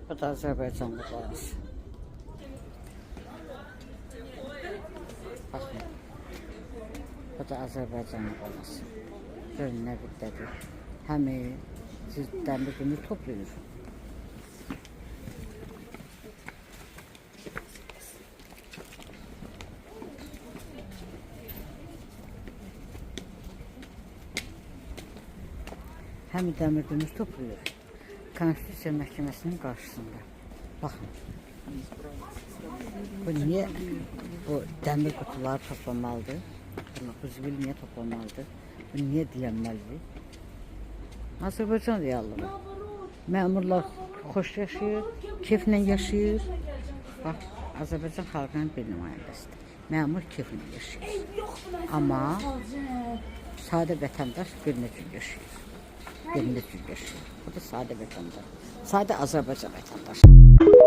Bu da Azərbaycanlı balası. Baxın. Bu da Azərbaycanlı balası. Görün nə biddədir. Həmi cilddən bir günü toplayır. Həmi dəmir gümüş topluyor. Konstitusiya Məhkəməsinin qarşısında. Baxın. Bu niyə bu dəmir qutuları toplamalıdır? Bu zibil niyə toplamalıdır? Bu niyə deyənməlidir? Azərbaycan reallığı. Məmurlar xoş yaşayır, keyflə yaşayır. Bax, Azərbaycan xalqının bir nümayəndəsidir. Məmur keyflə yaşayır. Amma sadə vətəndaş bir nəcür yaşayır. Bir nəcür yaşayır. Bu da sadə vətəndaş. Sadə Azərbaycan vətəndaşı.